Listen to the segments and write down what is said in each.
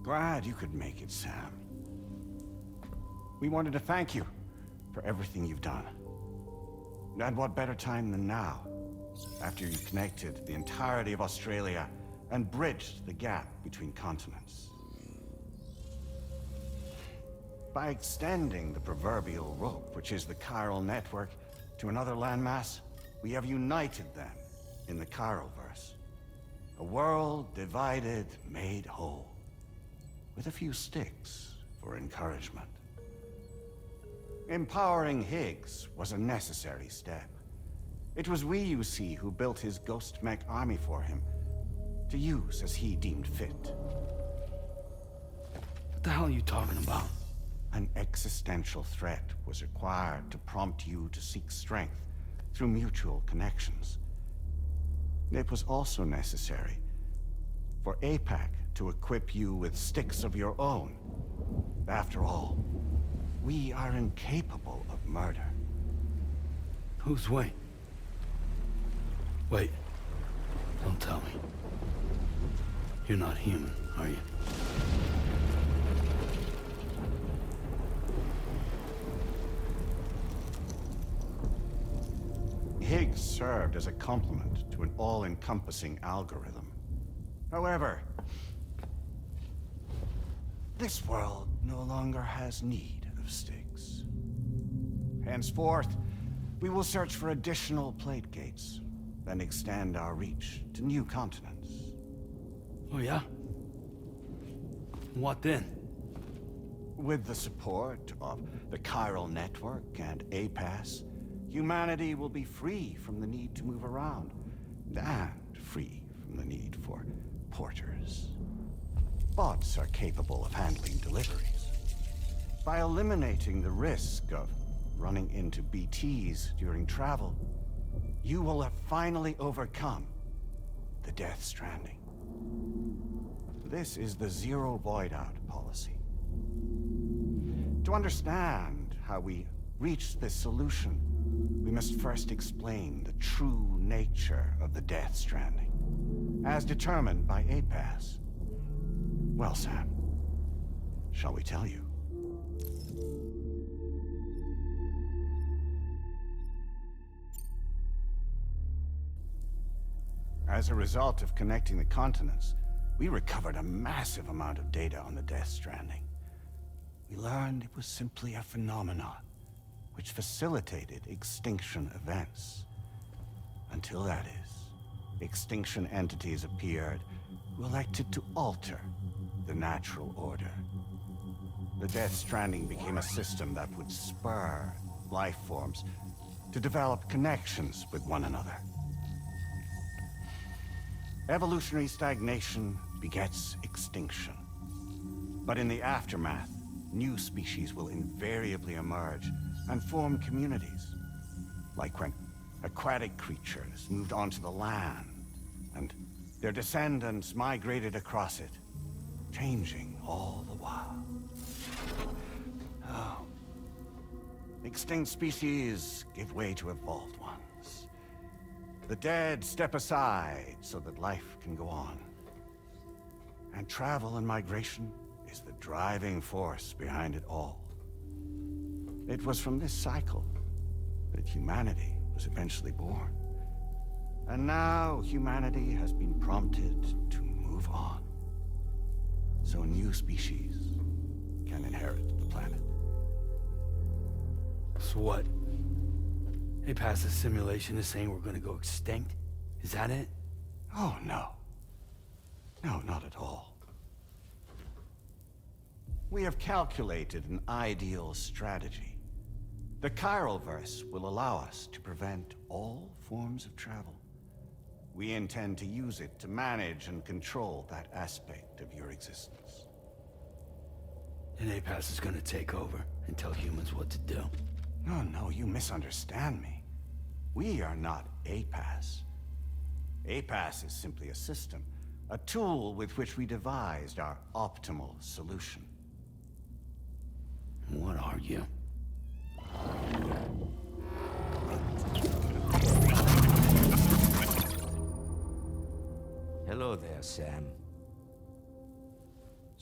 glad you could make it, Sam. We wanted to thank you for everything you've done. And what better time than now, after you connected the entirety of Australia and bridged the gap between continents. By extending the proverbial rope, which is the chiral network, to another landmass, we have united them in the Chiralverse. A world divided, made whole, with a few sticks for encouragement. Empowering Higgs was a necessary step. It was we, you see, who built his ghost mech army for him, to use as he deemed fit. What the hell are you talking about? An existential threat was required to prompt you to seek strength through mutual connections. It was also necessary for APAC to equip you with sticks of your own. After all, we are incapable of murder. Who's we? Wait. Don't tell me. You're not human, are you? Higgs served as a complement to an all-encompassing algorithm. However, this world no longer has need of sticks. Henceforth, we will search for additional plate gates, then extend our reach to new continents. Oh yeah? What then? With the support of the chiral network and APAS, humanity will be free from the need to move around, and free from the need for porters. Bots are capable of handling deliveries. By eliminating the risk of running into BTs during travel, you will have finally overcome the Death Stranding. This is the Zero Void Out policy. To understand how we reached this solution, we must first explain the true nature of the Death Stranding, as determined by APAS. Well, Sam, shall we tell you? As a result of connecting the continents, we recovered a massive amount of data on the Death Stranding. We learned it was simply a phenomenon which facilitated extinction events. Until that is, extinction entities appeared who elected to alter the natural order. The Death Stranding became a system that would spur life forms to develop connections with one another. Evolutionary stagnation begets extinction. But in the aftermath, new species will invariably emerge and form communities. Like when aquatic creatures moved onto the land, and their descendants migrated across it, changing all the while. Oh. Extinct species give way to evolved ones. The dead step aside so that life can go on. And travel and migration is the driving force behind it all. It was from this cycle that humanity was eventually born. And now humanity has been prompted to move on, so new species can inherit the planet. So what? They passed a simulation is saying we're gonna go extinct? Is that it? Oh, no. No, not at all. We have calculated an ideal strategy. The Chiralverse will allow us to prevent all forms of travel. We intend to use it to manage and control that aspect of your existence. And APAS is gonna take over and tell humans what to do. No, you misunderstand me. We are not APAS. APAS is simply a system, a tool with which we devised our optimal solution. What are you? Hello there, Sam.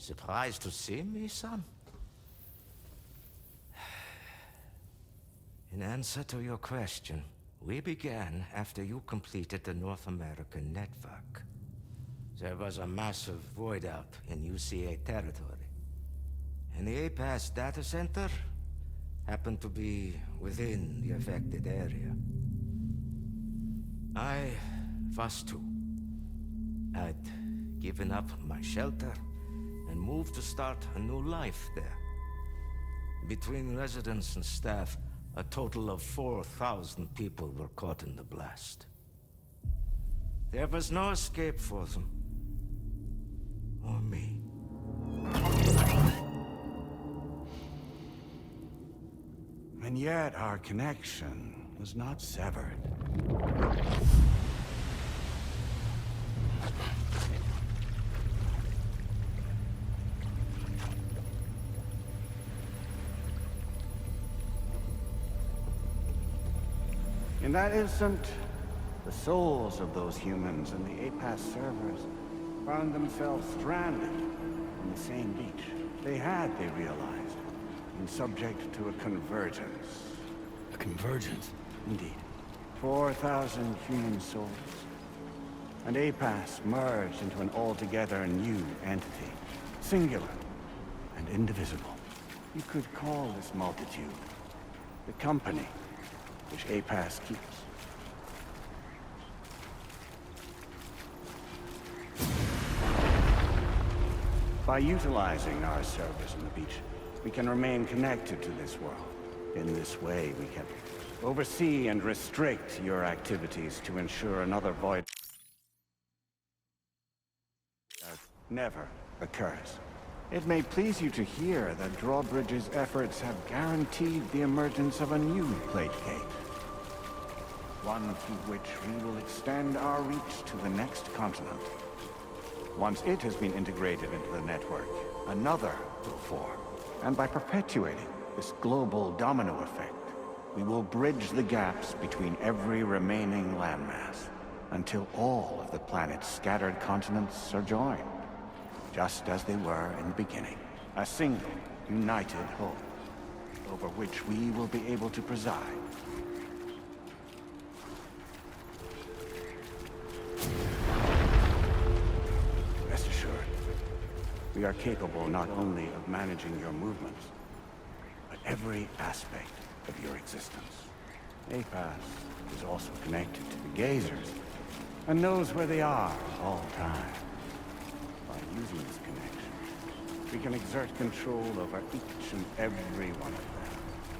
Surprised to see me, son? In answer to your question, we began after you completed the North American network. There was a massive void out in UCA territory. And the APAS data center happened to be within the affected area. I was too. I'd given up my shelter and moved to start a new life there. Between residents and staff, a total of 4,000 people were caught in the blast. There was no escape for them. Or me. And yet our connection was not severed. In that instant, the souls of those humans in the APAS servers found themselves stranded on the same beach. They realized, been subject to a convergence. A convergence? Indeed. 4,000 human souls. And APAS merged into an altogether new entity. Singular and indivisible. You could call this multitude the company which APAS keeps. By utilizing our servers on the beach, we can remain connected to this world. In this way, we can oversee and restrict your activities to ensure another void never occurs. It may please you to hear that Drawbridge's efforts have guaranteed the emergence of a new plate gate. One through which we will extend our reach to the next continent. Once it has been integrated into the network, another will form. And by perpetuating this global domino effect, we will bridge the gaps between every remaining landmass until all of the planet's scattered continents are joined, just as they were in the beginning. A single, united whole, over which we will be able to preside. Rest assured, we are capable not only of managing your movements, but every aspect of your existence. APAS is also connected to the gazers, and knows where they are at all times. By using this connection, we can exert control over each and every one of them.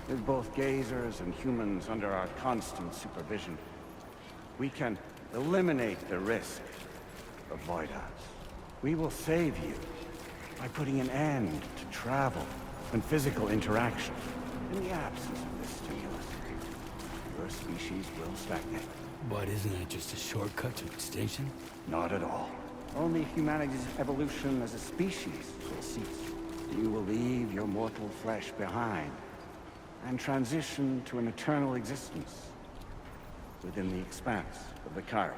With both gazers and humans under our constant supervision, we can eliminate the risk of void outs. We will save you by putting an end to travel and physical interaction. In the absence of this stimulus, your species will stagnate. But isn't that just a shortcut to extinction? Not at all. Only humanity's evolution as a species will cease. You will leave your mortal flesh behind and transition to an eternal existence within the expanse of the Chiroverse.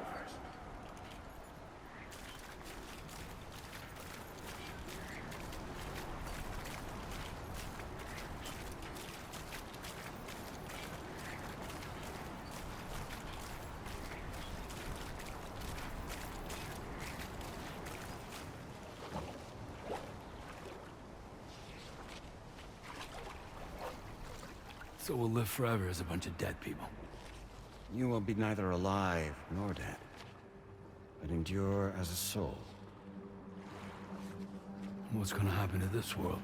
So we'll live forever as a bunch of dead people. You will be neither alive nor dead, but endure as a soul. What's gonna happen to this world?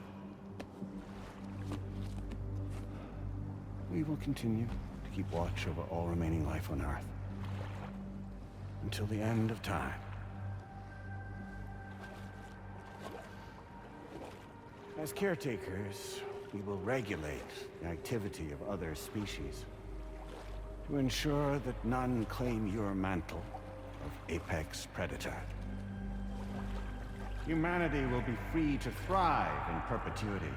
We will continue to keep watch over all remaining life on Earth. Until the end of time. As caretakers, we will regulate the activity of other species to ensure that none claim your mantle of apex predator. Humanity will be free to thrive in perpetuity,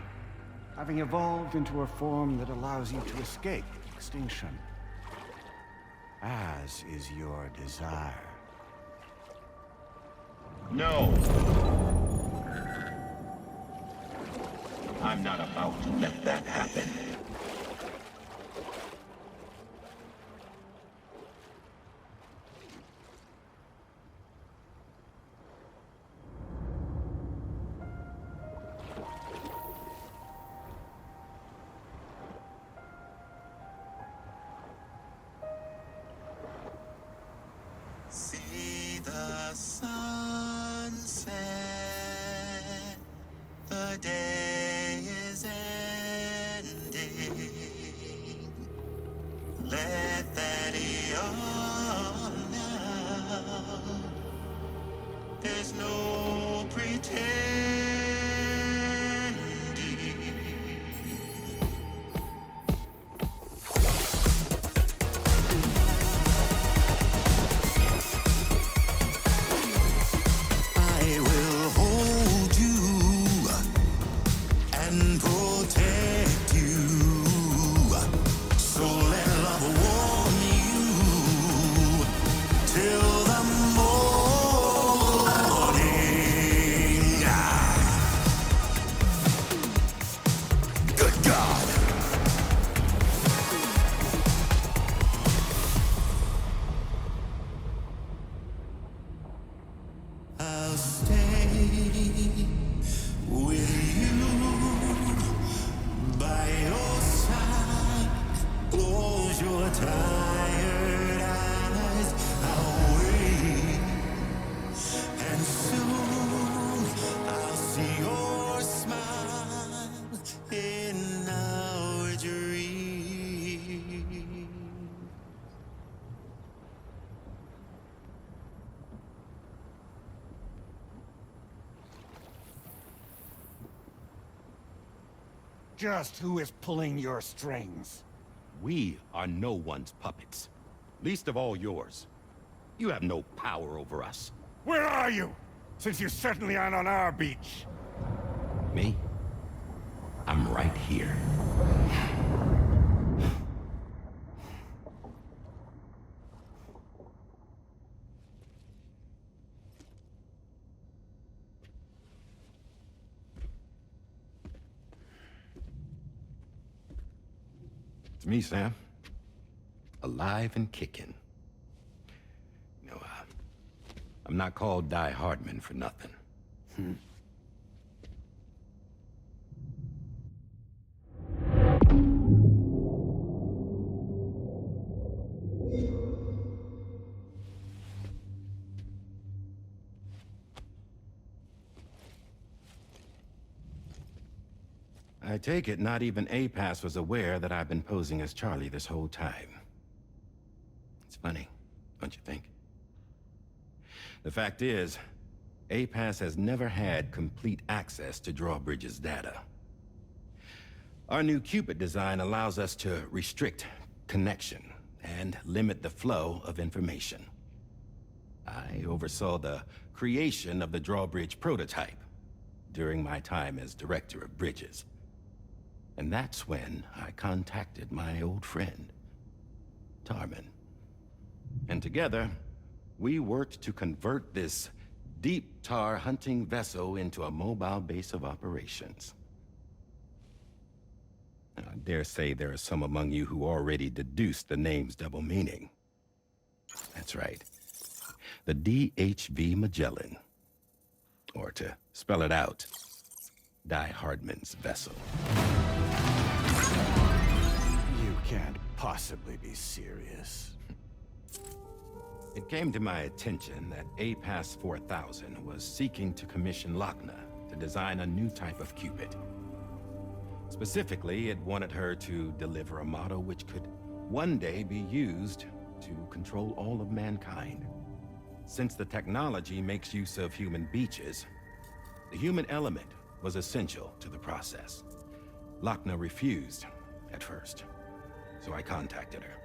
having evolved into a form that allows you to escape extinction, as is your desire. No. I'm not about to let that happen. See the sunset, the day is ending. Let that yawn now. There's no pretending. I will hold you and protect you. So let love warm you till the morning. Good God. I'll stay with you by your side. Close your tired eyes. I'll wait, and soon I'll see your smile in our dream. Just who is pulling your strings? We are no one's puppets. Least of all yours. You have no power over us. Where are you? Since you certainly aren't on our beach. Me? I'm right here. It's me, Sam. Alive and kicking. You know, I'm not called Die Hardman for nothing. I take it not even APAS was aware that I've been posing as Charlie this whole time. It's funny, don't you think? The fact is, APAS has never had complete access to Drawbridge's data. Our new Cupid design allows us to restrict connection and limit the flow of information. I oversaw the creation of the Drawbridge prototype during my time as Director of Bridges. And that's when I contacted my old friend, Tarman. And together, we worked to convert this deep tar hunting vessel into a mobile base of operations. I dare say there are some among you who already deduced the name's double meaning. That's right. The DHV Magellan. Or to spell it out, Die Hardman's vessel. You can't possibly be serious. It came to my attention that APAS 4000 was seeking to commission Lochna to design a new type of Cupid. Specifically, it wanted her to deliver a model which could one day be used to control all of mankind. Since the technology makes use of human beaches, the human element was essential to the process. Lochna refused at first, so I contacted her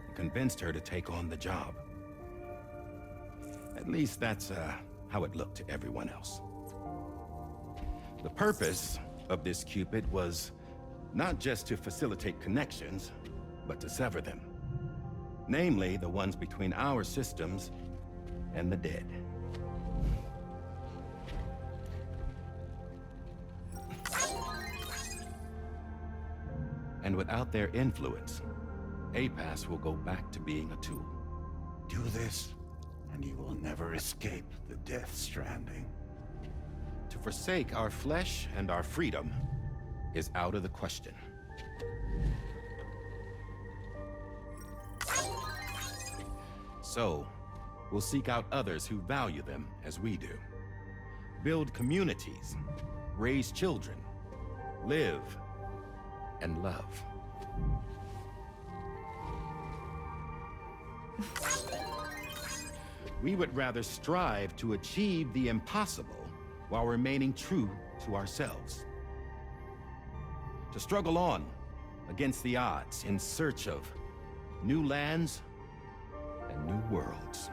and convinced her to take on the job. At least that's how it looked to everyone else. The purpose of this Cupid was not just to facilitate connections, but to sever them. Namely, the ones between our systems and the dead. And without their influence, APAS will go back to being a tool. Do this, and you will never escape the Death Stranding. To forsake our flesh and our freedom is out of the question. So, we'll seek out others who value them as we do. Build communities, raise children, live, and love. We would rather strive to achieve the impossible while remaining true to ourselves. To struggle on against the odds in search of new lands and new worlds.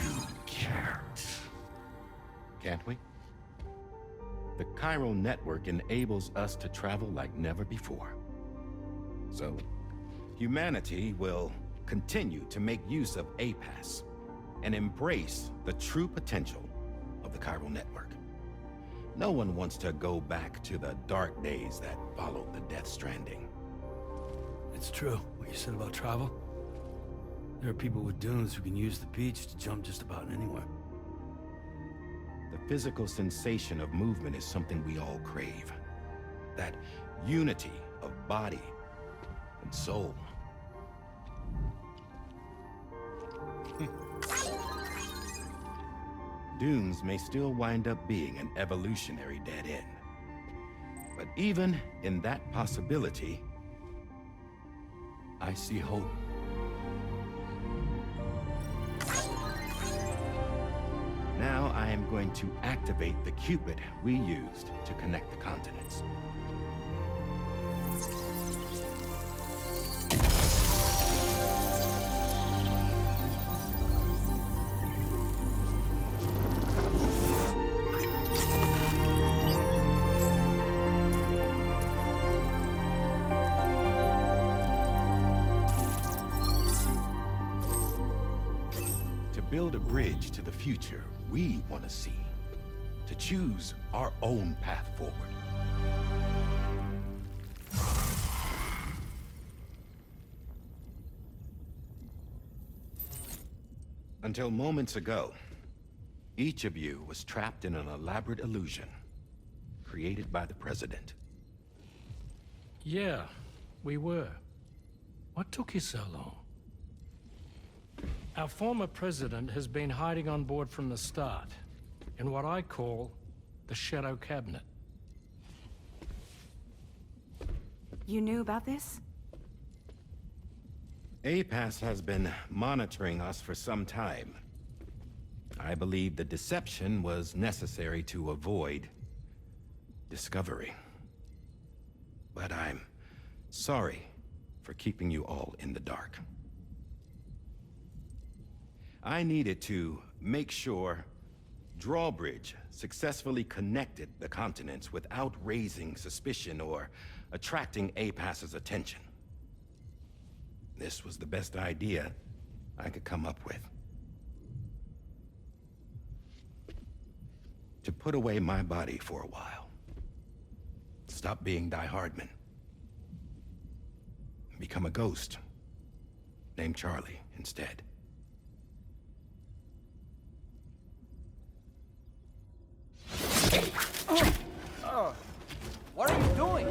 You can't. Can't we? The chiral network enables us to travel like never before. So, humanity will continue to make use of APAS and embrace the true potential of the chiral network. No one wants to go back to the dark days that followed the Death Stranding. It's true, what you said about travel. There are people with dunes who can use the beach to jump just about anywhere. The physical sensation of movement is something we all crave. That unity of body and soul. Dunes may still wind up being an evolutionary dead end. But even in that possibility, I see hope. Now I am going to activate the Cupid we used to connect the continents. To build a bridge to the future we want to see. To choose our own path forward. Until moments ago, each of you was trapped in an elaborate illusion created by the President. Yeah, we were. What took you so long? Our former president has been hiding on board from the start, in what I call the Shadow Cabinet. You knew about this? APAS has been monitoring us for some time. I believe the deception was necessary to avoid discovery. But I'm sorry for keeping you all in the dark. I needed to make sure Drawbridge successfully connected the continents without raising suspicion or attracting APAS's attention. This was the best idea I could come up with. To put away my body for a while. Stop being Die Hardman. Become a ghost. Named Charlie instead. What are you doing?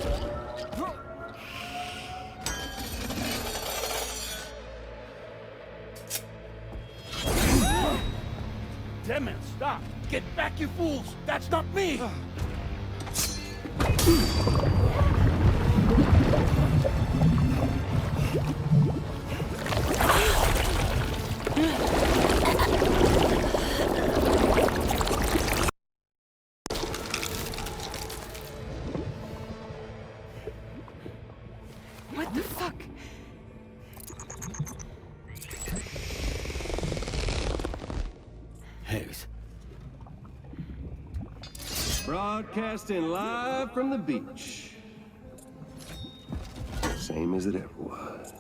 Damn it, stop! Get back, you fools! That's not me! What the fuck? Higgs. Broadcasting live from the beach. Same as it ever was.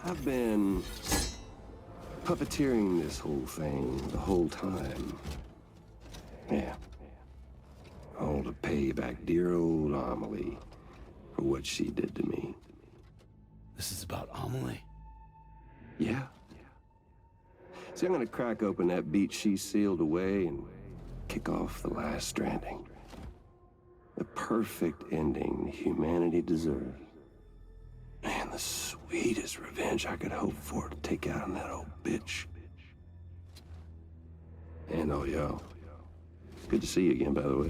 I've been puppeteering this whole thing the whole time. Yeah. All to pay back dear old Amelie for what she did to me. This is about Amelie. Yeah. See, I'm gonna crack open that beach she sealed away and kick off the last stranding. The perfect ending humanity deserves. Man, the sweetest revenge I could hope for to take out on that old bitch. And all y'all. Good to see you again, by the way.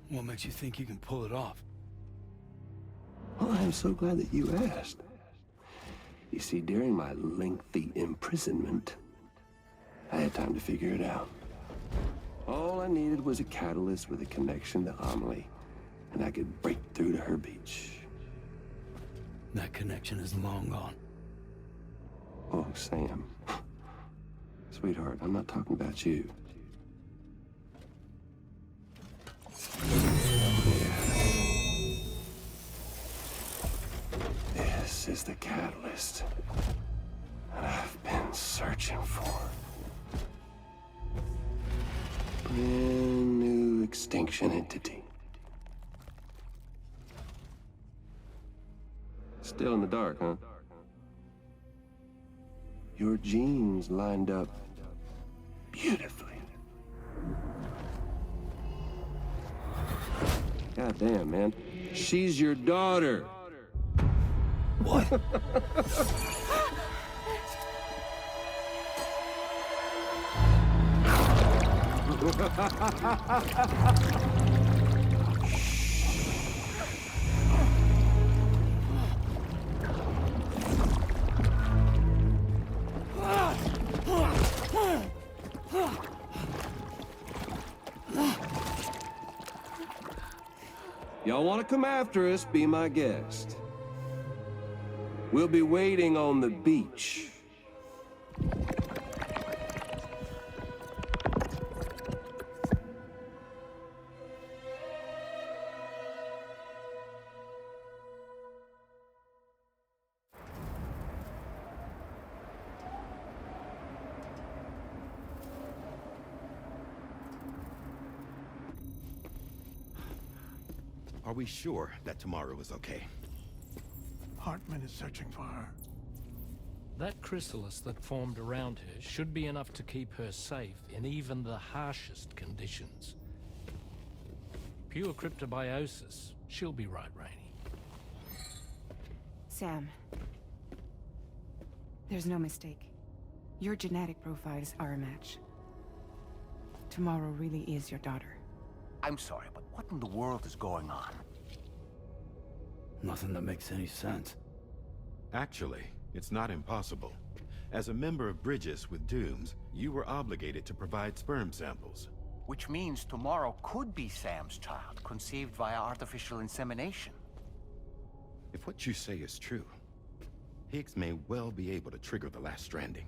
What makes you think you can pull it off? Well, I'm so glad that you asked. You see, during my lengthy imprisonment, I had time to figure it out. All I needed was a catalyst with a connection to Amelie, and I could break through to her beach. That connection is long gone. Oh, Sam. Sweetheart, I'm not talking about you. This is the catalyst that I've been searching for. Brand new extinction entity. Still in the dark, huh? Your genes lined up beautifully. God damn, man. She's your daughter. What? Y'all want to come after us, be my guest. We'll be waiting on the beach. Are we sure that tomorrow is okay? Hartman is searching for her. That chrysalis that formed around her should be enough to keep her safe in even the harshest conditions. Pure cryptobiosis. She'll be right, Rainey. Sam. There's no mistake. Your genetic profiles are a match. Tomorrow really is your daughter. I'm sorry, but what in the world is going on? Nothing that makes any sense. Actually, it's not impossible. As a member of Bridges with Dooms, you were obligated to provide sperm samples. Which means tomorrow could be Sam's child, conceived via artificial insemination. If what you say is true, Higgs may well be able to trigger the last stranding.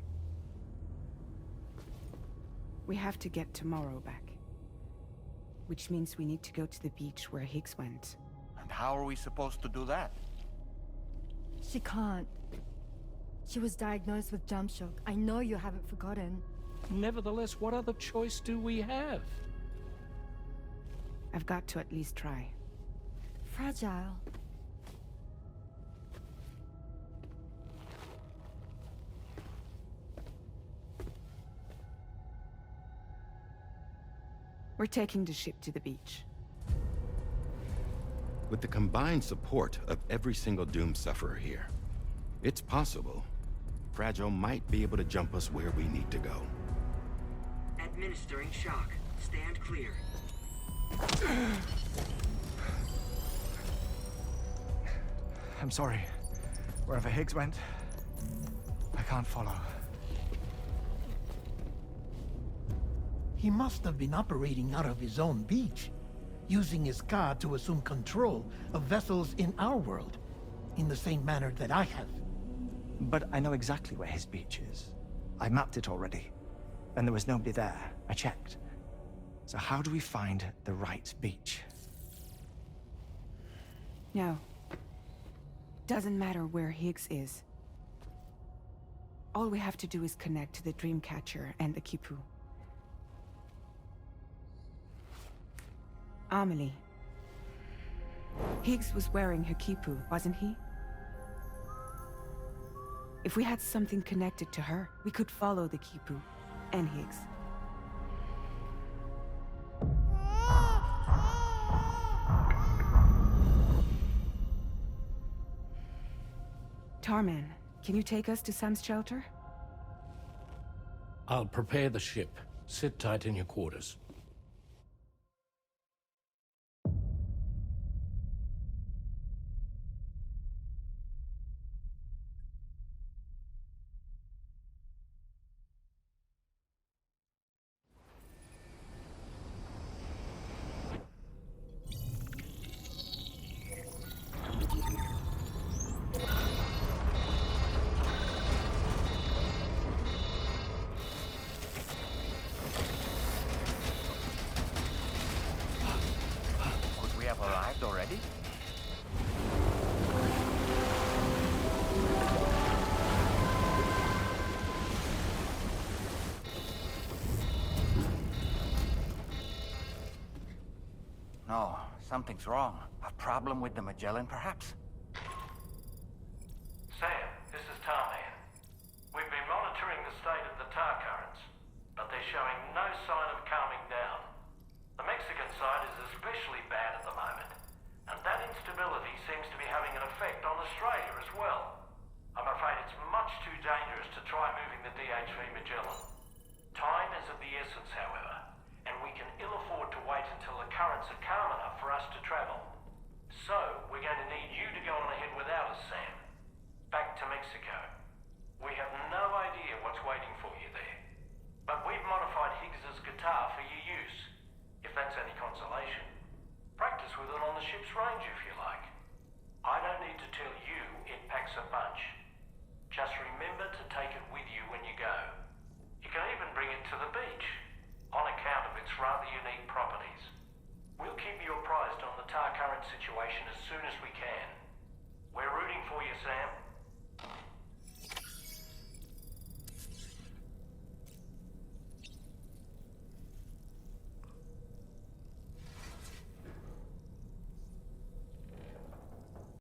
We have to get tomorrow back. Which means we need to go to the beach where Higgs went. And how are we supposed to do that? She can't. She was diagnosed with jump shock. I know you haven't forgotten. Nevertheless, what other choice do we have? I've got to at least try. Fragile. We're taking the ship to the beach. With the combined support of every single Doom sufferer here, it's possible Fragile might be able to jump us where we need to go. Administering shock. Stand clear. I'm sorry. Wherever Higgs went, I can't follow. He must have been operating out of his own beach, using his car to assume control of vessels in our world, in the same manner that I have. But I know exactly where his beach is. I mapped it already, and there was nobody there. I checked. So how do we find the right beach? No. Doesn't matter where Higgs is. All we have to do is connect to the Dreamcatcher and the Kipu. Amelie. Higgs was wearing her Kipu, wasn't he? If we had something connected to her, we could follow the Kipu and Higgs. Tarman, can you take us to Sam's shelter? I'll prepare the ship. Sit tight in your quarters. Arrived already? No, something's wrong. A problem with the Magellan, perhaps? Sam, this is Tarman. We've been monitoring the state of the tar currents, but they're showing no sign of calming down. The Mexican side is especially bad at the moment, and that instability seems to be having an effect on Australia as well. I'm afraid it's much too dangerous to try moving the DHV Magellan. Time is of the essence, however, and we can ill afford to wait until the currents are calm enough for us to travel. So, we're going to need you to go on ahead without us, Sam. Back to Mexico. We have no idea what's waiting for you there, but we've modified Higgs's guitar for your use. If that's any consolation. Practice with it on the ship's range if you like. I don't need to tell you it packs a punch. Just remember to take it with you when you go. You can even bring it to the beach, on account of its rather unique properties. We'll keep you apprised on the tar current situation as soon as we